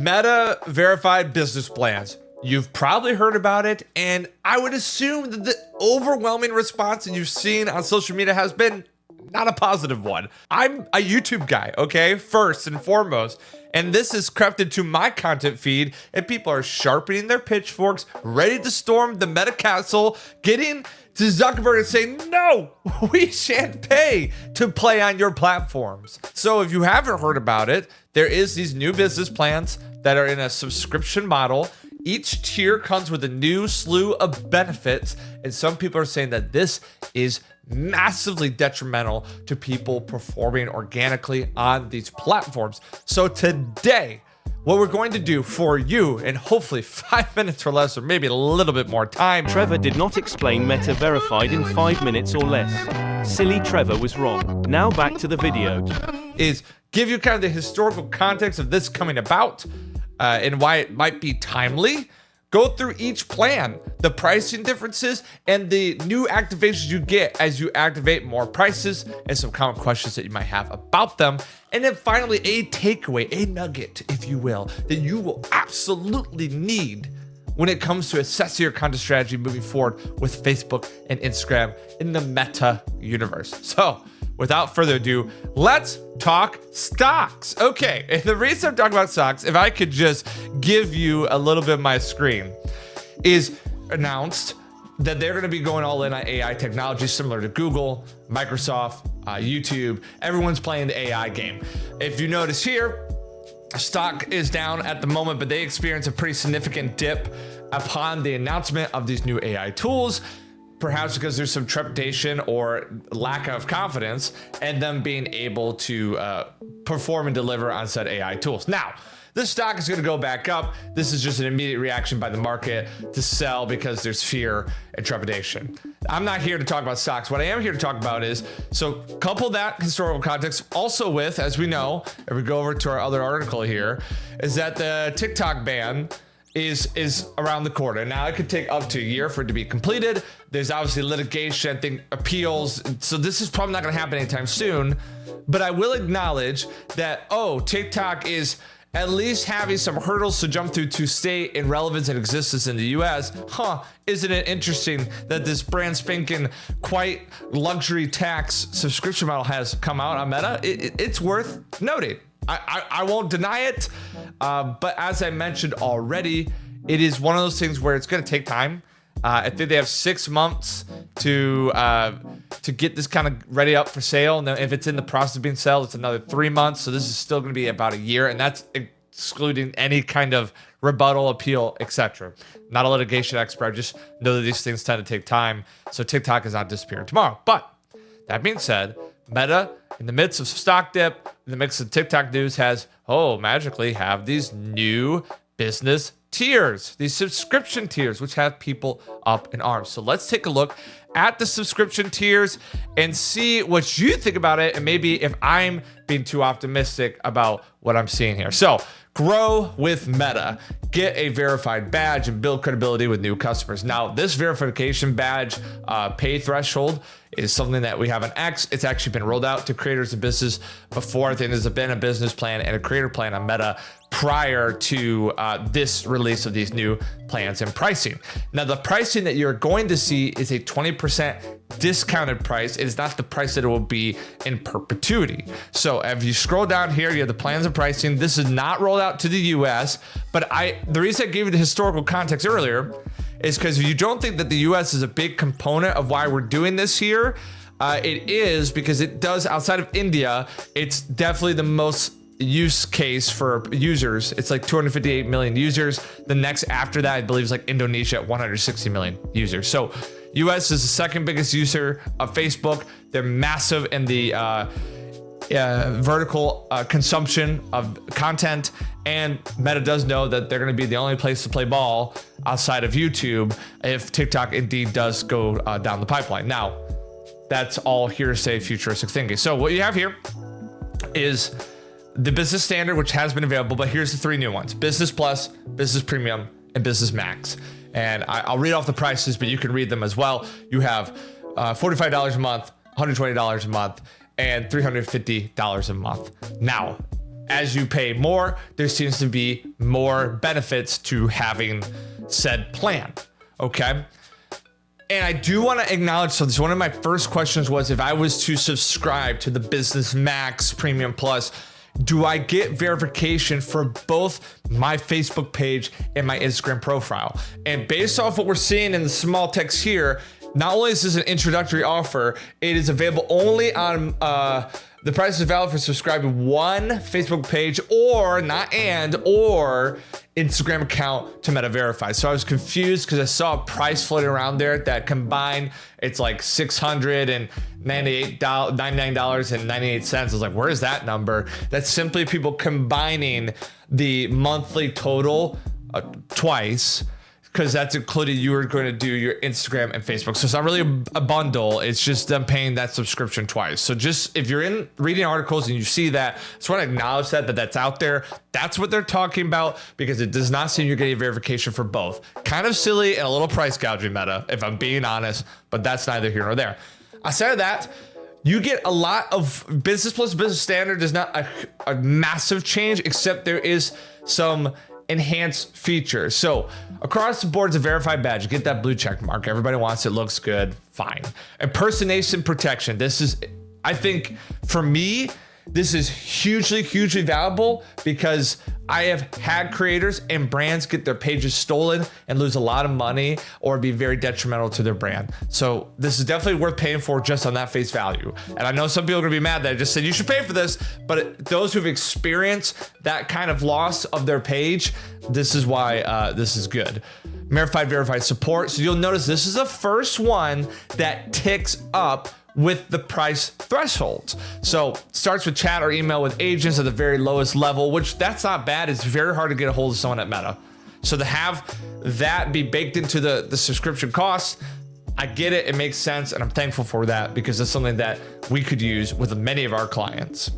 Meta verified business plans. You've probably heard about it, and I would assume that the overwhelming response that you've seen on social media has been not a positive one. I'm a YouTube guy, okay, first and foremost, and this has crept into my content feed, and people are sharpening their pitchforks, ready to storm the Meta Castle, getting to Zuckerberg and saying, no, we shan't pay to play on your platforms. So if you haven't heard about it, there is these new business plans that are in a subscription model. Each tier comes with a new slew of benefits, and some people are saying that this is massively detrimental to people performing organically on these platforms. So today, what we're going to do for you in hopefully 5 minutes or less, or maybe a little bit more time. Trevor did not explain Meta verified in 5 minutes or less. Silly Trevor was wrong. Now back to the video. Is give you kind of the historical context of this coming about and why it might be timely. Go through each plan, the pricing differences, and the new activations you get as you activate more prices, and some common questions that you might have about them. And then finally, a takeaway, a nugget, if you will, that you will absolutely need when it comes to assessing your content strategy moving forward with Facebook and Instagram in the Meta universe. So without further ado, let's talk stocks. Okay, and the reason I'm talking about stocks, if I could just give you a little bit of my screen, is announced that they're going to be going all in on AI technology, similar to Google, Microsoft, YouTube. Everyone's playing the AI game. If you notice here, stock is down at the moment, but they experienced a pretty significant dip upon the announcement of these new AI tools. Perhaps because there's some trepidation or lack of confidence in them being able to perform and deliver on said AI tools. Now, this stock is going to go back up. This is just an immediate reaction by the market to sell because there's fear and trepidation. I'm not here to talk about stocks. What I am here to talk about is, so couple that historical context also with, as we know, if we go over to our other article here, is that the TikTok ban is around the corner. Now, it could take up to a year for it to be completed. There's obviously litigation, I think appeals. So this is probably not going to happen anytime soon. But I will acknowledge that, TikTok is at least having some hurdles to jump through to stay in relevance and existence in the US. Isn't it interesting that this brand spanking quite luxury tax subscription model has come out on Meta? It's worth noting. I won't deny it, but as I mentioned already, it is one of those things where it's going to take time. I think they have 6 months to get this kind of ready up for sale. And then if it's in the process of being sold, it's another 3 months. So this is still going to be about a year, and that's excluding any kind of rebuttal, appeal, etc. Not a litigation expert. I just know that these things tend to take time. So TikTok is not disappearing tomorrow. But that being said, Meta, in the midst of stock dip, in the midst of TikTok news, has magically have these new business tiers, these subscription tiers, which have people up in arms. So let's take a look at the subscription tiers and see what you think about it, and maybe if I'm being too optimistic about what I'm seeing here. So grow with Meta, get a verified badge, and build credibility with new customers. Now, this verification badge pay threshold is something that we have on X. It's actually been rolled out to creators of business before. I think there's been a business plan and a creator plan on Meta prior to this release of these new plans and pricing. Now, the pricing that you're going to see is a 20% discounted price. It is not the price that it will be in perpetuity. So if you scroll down here, you have the plans and pricing. This is not rolled out to the US, but the reason I gave you the historical context earlier is because if you don't think that the US is a big component of why we're doing this here, it is, because it does, outside of India, it's definitely the most use case for users. It's like 258 million users. The next after that, I believe, is like Indonesia at 160 million users. So US is the second biggest user of Facebook. They're massive in the vertical consumption of content, and Meta does know that they're going to be the only place to play ball outside of YouTube if TikTok indeed does go down the pipeline. Now, that's all hearsay, futuristic thinking. So what you have here is the business standard, which has been available, but here's the 3 new ones: Business Plus, Business Premium, and Business Max. And I'll read off the prices, but you can read them as well. You have $45 a month, $120 a month, and $350 a month. Now, as you pay more, there seems to be more benefits to having said plan. Okay. And I do want to acknowledge, so this one of my first questions was, if I was to subscribe to the Business Max Premium Plus, do I get verification for both my Facebook page and my Instagram profile? And based off what we're seeing in the small text here, not only is this an introductory offer, it is available only on the price is valid for subscribing one Facebook page or Instagram account to Meta Verify. So I was confused because I saw a price floating around there that combined, it's like $99.98. I was like, where is that number? That's simply people combining the monthly total twice, because that's included, you are going to do your Instagram and Facebook. So it's not really a bundle. It's just them paying that subscription twice. So just if you're in reading articles and you see that, I just want to acknowledge that's out there. That's what they're talking about, because it does not seem you're getting verification for both. Kind of silly and a little price gouging, Meta, if I'm being honest, but that's neither here nor there. Aside of that, you get a lot of Business Plus Business Standard is not a massive change, except there is some enhanced features. So across the board, it's a verified badge. You get that blue check mark. Everybody wants it, looks good, fine. Impersonation protection. This is, I think, for me, this is hugely valuable, because I have had creators and brands get their pages stolen and lose a lot of money or be very detrimental to their brand. So this is definitely worth paying for just on that face value. And I know some people are gonna be mad that I just said you should pay for this, but those who've experienced that kind of loss of their page, this is why this is good. Verified support. So you'll notice this is the first one that ticks up with the price thresholds. So starts with chat or email with agents at the very lowest level, which that's not bad. It's very hard to get a hold of someone at Meta. So to have that be baked into the subscription costs, I get it, it makes sense, and I'm thankful for that, because it's something that we could use with many of our clients.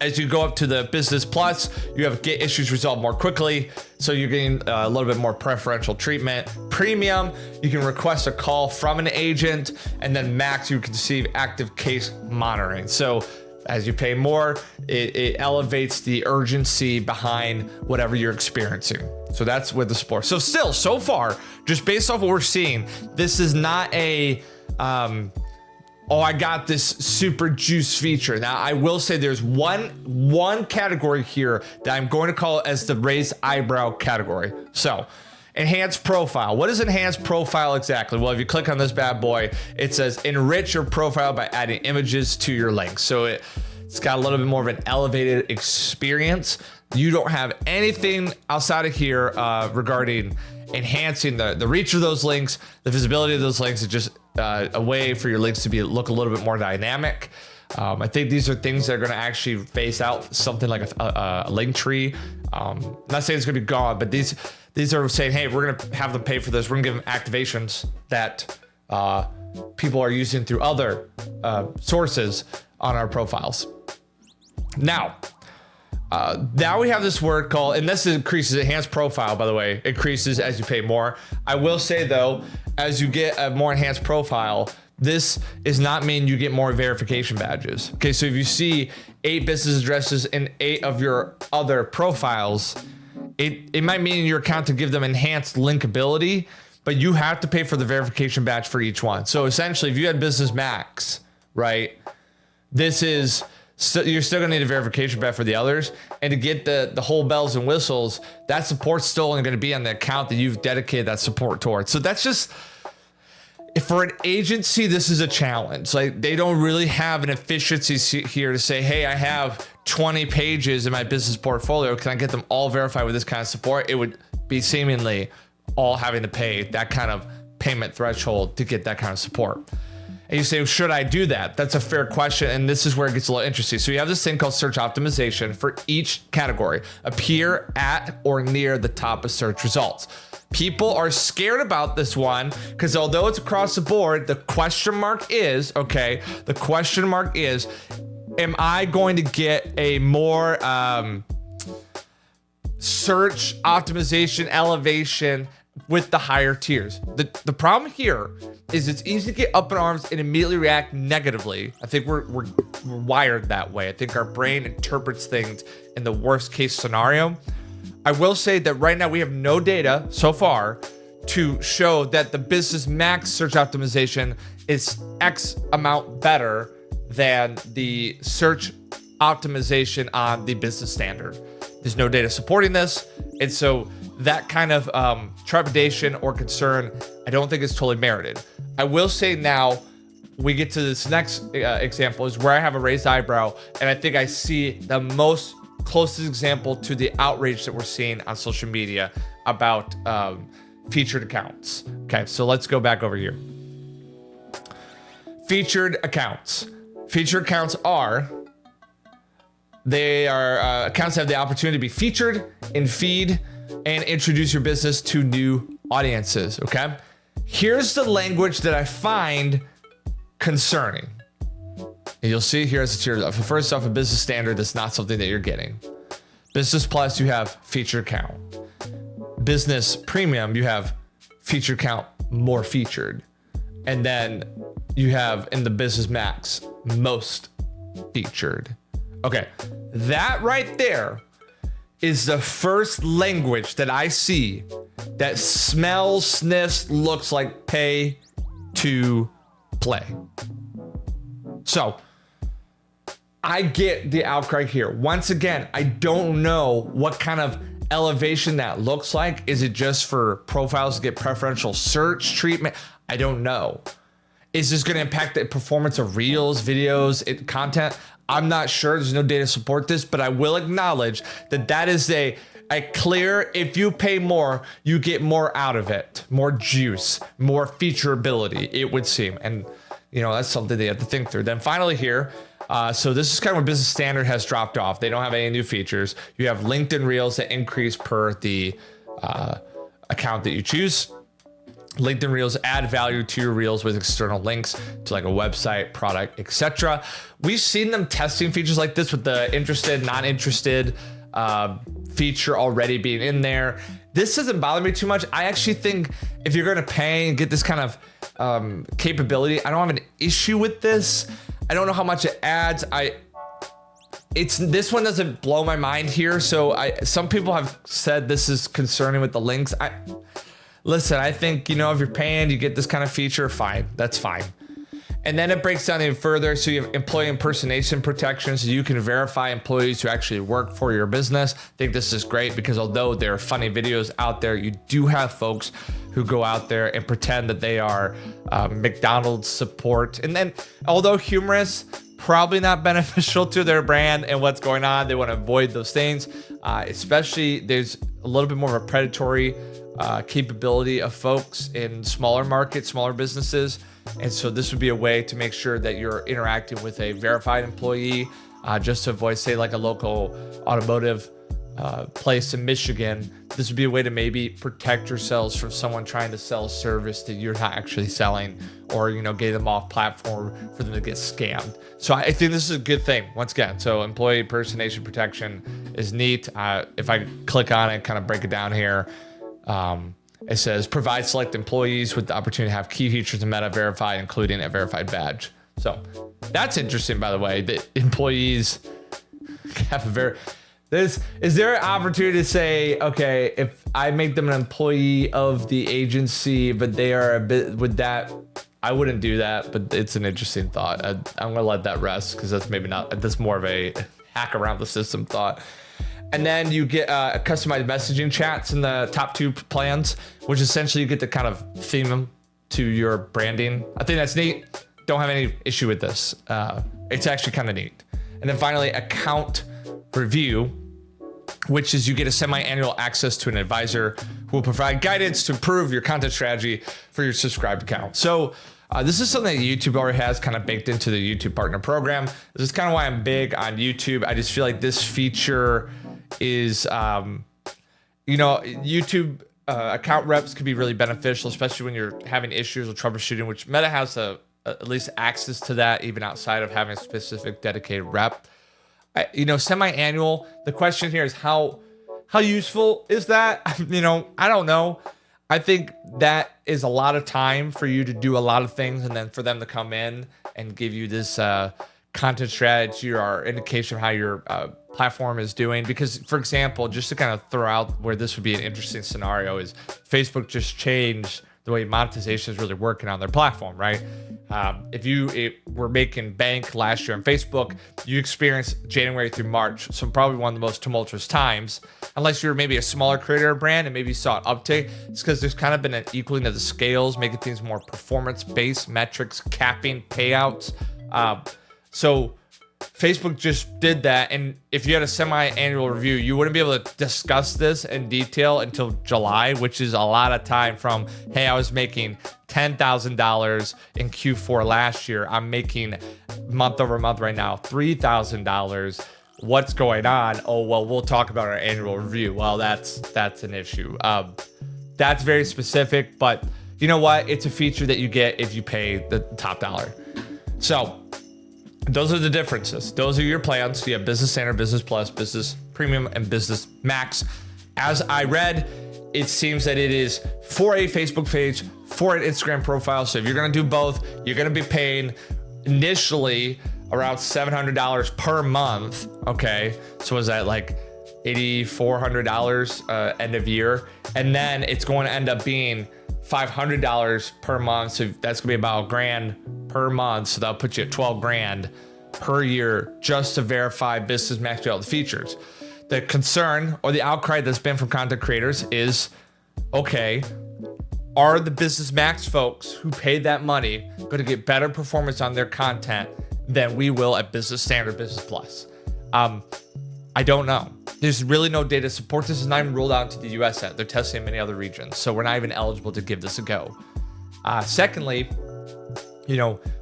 As you go up to the Business Plus, you have get issues resolved more quickly, so you're getting a little bit more preferential treatment. Premium, you can request a call from an agent, and then Max, you can receive active case monitoring. So as you pay more, it elevates the urgency behind whatever you're experiencing. So that's with the support. So still, so far, just based off what we're seeing, this is not a oh, I got this super juice feature. Now, I will say there's one category here that I'm going to call as the raised eyebrow category. So, enhanced profile. What is enhanced profile exactly? Well, if you click on this bad boy, it says enrich your profile by adding images to your links. So it's got a little bit more of an elevated experience. You don't have anything outside of here regarding enhancing the reach of those links, the visibility of those links. It's just a way for your links to look a little bit more dynamic. I think these are things that are going to actually phase out something like a link tree. Not saying it's going to be gone, but these are saying, hey, we're going to have them pay for this. We're going to give them activations that people are using through other sources on our profiles. Now we have this word called, and this increases enhanced profile, by the way, increases as you pay more. I will say though, as you get a more enhanced profile, this is not mean you get more verification badges. Okay, so if you see 8 business addresses in 8 of your other profiles, it might mean in your account to give them enhanced linkability, but you have to pay for the verification badge for each one. So essentially, if you had Business Max, right, you're still gonna need a verification badge for the others, and to get the whole bells and whistles, that support's still only gonna be on the account that you've dedicated that support towards. So that's just, for an agency, this is a challenge. Like, they don't really have an efficiency here to say, hey, I have 20 pages in my business portfolio. Can I get them all verified with this kind of support? It would be seemingly all having to pay that kind of payment threshold to get that kind of support. And you say, should I do that? That's a fair question. And this is where it gets a little interesting. So you have this thing called search optimization for each category. Appear at or near the top of search results. People are scared about this one because although it's across the board, the question mark is, am I going to get a more search optimization elevation with the higher tiers. The problem here is it's easy to get up in arms and immediately react negatively. I think we're wired that way. I think our brain interprets things in the worst case scenario. I will say that right now we have no data so far to show that the business max search optimization is X amount better than the search optimization on the business standard. There's no data supporting this. And so that kind of trepidation or concern, I don't think is totally merited. I will say now, we get to this next example is where I have a raised eyebrow, and I think I see the most closest example to the outrage that we're seeing on social media about featured accounts. Okay, so let's go back over here. Featured accounts. Featured accounts are accounts that have the opportunity to be featured in feed and introduce your business to new audiences. Okay, here's the language that I find concerning. And you'll see here as a tier. First off, a business standard, that's not something that you're getting. Business Plus, you have featured account. Business Premium, you have featured account, more featured. And then you have in the Business Max, most featured. Okay, that right there is the first language that I see that smells, sniffs, looks like pay to play. So I get the outcry here. Once again, I don't know what kind of elevation that looks like. Is it just for profiles to get preferential search treatment? I don't know. Is this going to impact the performance of reels, videos, content? I'm not sure. There's no data to support this, but I will acknowledge that that is a clear, if you pay more, you get more out of it, more juice, more featureability, it would seem. And that's something they have to think through. Then finally here, so this is kind of where business standard has dropped off. They don't have any new features. You have LinkedIn Reels that increase per the account that you choose. LinkedIn Reels add value to your Reels with external links to like a website, product, etc. We've seen them testing features like this with the interested, not interested feature already being in there. This doesn't bother me too much. I actually think if you're going to pay and get this kind of capability, I don't have an issue with this. I don't know how much it adds. This one doesn't blow my mind here. So some people have said this is concerning with the links. Listen, I think, if you're paying, you get this kind of feature, fine. That's fine. And then it breaks down even further. So you have employee impersonation protection, so you can verify employees who actually work for your business. I think this is great because although there are funny videos out there, you do have folks who go out there and pretend that they are McDonald's support. And then, although humorous, probably not beneficial to their brand and what's going on. They want to avoid those things. Especially, there's a little bit more of a predatory capability of folks in smaller markets, smaller businesses. And so this would be a way to make sure that you're interacting with a verified employee, just to avoid, say, like a local automotive place in Michigan. This would be a way to maybe protect yourselves from someone trying to sell a service that you're not actually selling, or get them off platform for them to get scammed. So I think this is a good thing. Once again, so employee impersonation protection is neat. If I click on it, kind of break it down here. It says provide select employees with the opportunity to have key features in Meta verified, including a verified badge. So that's interesting, by the way, that employees have is there an opportunity to say, okay, if I make them an employee of the agency, but they are a bit with that, I wouldn't do that, but it's an interesting thought. I'm gonna let that rest because that's more of a hack around the system thought. And then you get customized messaging chats in the top 2 plans, which essentially you get to kind of theme them to your branding. I think that's neat. Don't have any issue with this. It's actually kind of neat. And then finally, account review, which is you get a semi-annual access to an advisor who will provide guidance to improve your content strategy for your subscribed account. So this is something that YouTube already has kind of baked into the YouTube partner program. This is kind of why I'm big on YouTube. I just feel like this feature is, YouTube account reps could be really beneficial, especially when you're having issues with troubleshooting, which Meta has at least access to that, even outside of having a specific dedicated rep. Semi-annual, the question here is how useful is that? I don't know. I think that is a lot of time for you to do a lot of things, and then for them to come in and give you this content strategy or indication of how your platform is doing. Because, for example, just to kind of throw out where this would be an interesting scenario is Facebook just changed the way monetization is really working on their platform, right? If you were making bank last year on Facebook, you experienced January through March, so probably one of the most tumultuous times, unless you're maybe a smaller creator or brand and maybe you saw an uptick. It's because there's kind of been an equaling of the scales, making things more performance-based metrics, capping payouts. So Facebook just did that, and if you had a semi-annual review, you wouldn't be able to discuss this in detail until July, which is a lot of time from, hey, I was making $10,000 in Q4 last year. I'm making month over month right now $3,000. What's going on? Oh, well, we'll talk about our annual review. Well, that's an issue. That's very specific, but you know what? It's a feature that you get if you pay the top dollar. So those are the differences. Those are your plans. You have Business Standard, Business Plus, Business Premium, and Business Max. As I read, it seems that it is for a Facebook page, for an Instagram profile. So if you're going to do both, you're going to be paying initially around $700 per month. Okay. So is that like $8,400 end of year? And then it's going to end up being $500 per month. So that's gonna be about $1,000 per month. So that'll put you at $12,000 per year just to verify Business Max all the features. The concern or the outcry that's been from content creators is, okay, are the Business Max folks who paid that money going to get better performance on their content than we will at Business Standard, Business Plus? I don't know. There's really no data to support this. Is not even rolled out to the US yet. They're testing in many other regions. So we're not even eligible to give this a go. Secondly,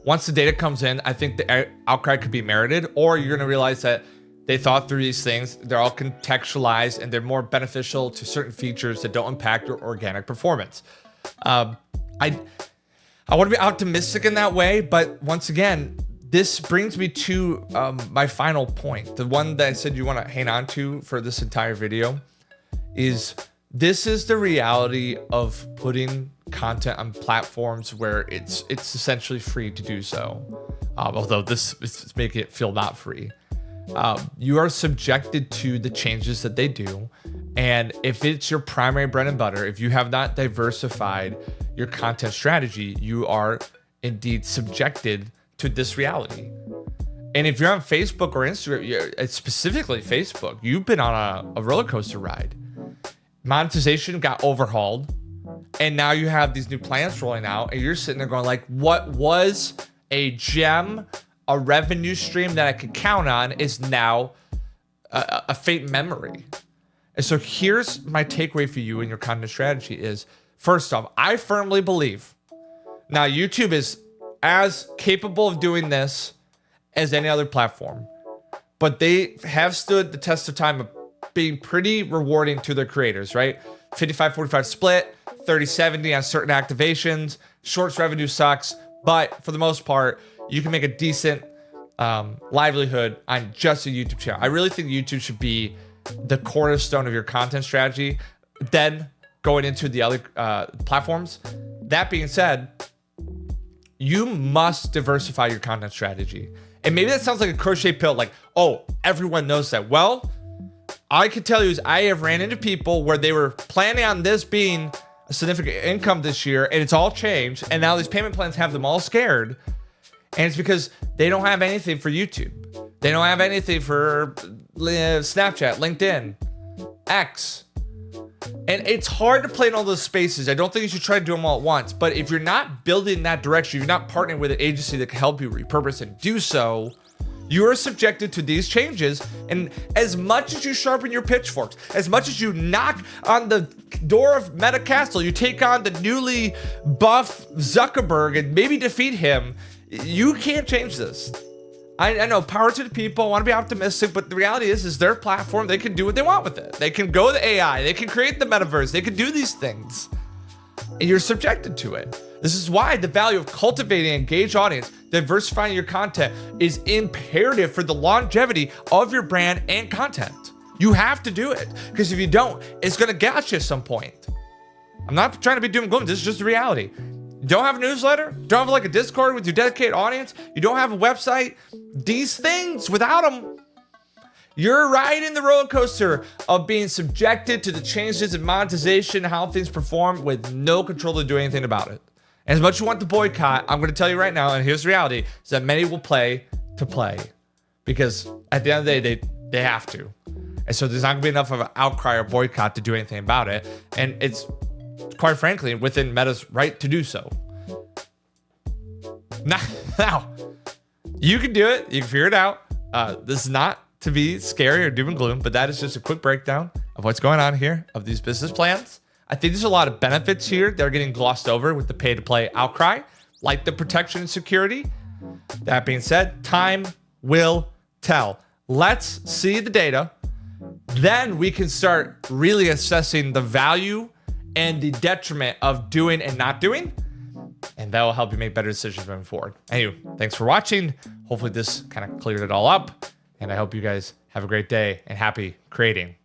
once the data comes in, I think the outcry could be merited, or you're going to realize that they thought through these things. They're all contextualized and they're more beneficial to certain features that don't impact your organic performance. I want to be optimistic in that way, but once again, this brings me to my final point. The one that I said you want to hang on to for this entire video is this is the reality of putting content on platforms where it's essentially free to do so. Although this is making it feel not free. You are subjected to the changes that they do. And if it's your primary bread and butter, if you have not diversified your content strategy, you are indeed subjected to this reality. And if you're on Facebook or Instagram, specifically Facebook, you've been on a roller coaster ride. Monetization got overhauled, and now you have these new plans rolling out, and you're sitting there going like, what was a gem, a revenue stream that I could count on is now a faint memory. And so here's my takeaway for you in your content strategy is, first off, I firmly believe now YouTube is as capable of doing this as any other platform, but they have stood the test of time of being pretty rewarding to their creators, right? 55-45 split, 30-70 on certain activations. Shorts revenue sucks, but for the most part, you can make a decent livelihood on just a YouTube channel. I really think YouTube should be the cornerstone of your content strategy, then going into the other platforms. That being said, you must diversify your content strategy. And maybe that sounds like a crochet pill, like, oh, everyone knows that. Well, all I can tell you is I have ran into people where they were planning on this being a significant income this year, and it's all changed, and now these payment plans have them all scared, and it's because they don't have anything for YouTube. They don't have anything for Snapchat, LinkedIn, X. And it's hard to play in all those spaces. I don't think you should try to do them all at once. But if you're not building in that direction, you're not partnering with an agency that can help you repurpose and do so, you are subjected to these changes. And as much as you sharpen your pitchforks, as much as you knock on the door of Meta Castle, you take on the newly buff Zuckerberg and maybe defeat him, you can't change this. I know, power to the people, I want to be optimistic, but the reality is their platform, they can do what they want with it. They can go the AI, they can create the metaverse, they can do these things. And you're subjected to it. This is why the value of cultivating an engaged audience, diversifying your content is imperative for the longevity of your brand and content. You have to do it, because if you don't, it's going to gouge you at some point. I'm not trying to be doom and gloom. This is just the reality. You don't have a newsletter? Don't have like a Discord with your dedicated audience? You don't have a website? These things, without them, you're riding the roller coaster of being subjected to the changes in monetization, how things perform with no control to do anything about it. And as much as you want to boycott, I'm going to tell you right now, and here's the reality, is that many will play to play. Because at the end of the day, they have to. And so there's not going to be enough of an outcry or boycott to do anything about it. And it's, quite frankly, within Meta's right to do so. Now, you can do it. You can figure it out. This is not to be scary or doom and gloom, but that is just a quick breakdown of what's going on here, of these business plans. I think there's a lot of benefits here that are getting glossed over with the pay-to-play outcry, like the protection and security. That being said, time will tell. Let's see the data. Then we can start really assessing the value and the detriment of doing and not doing. And that will help you make better decisions moving forward. Anyway, thanks for watching. Hopefully this kind of cleared it all up. And I hope you guys have a great day and happy creating.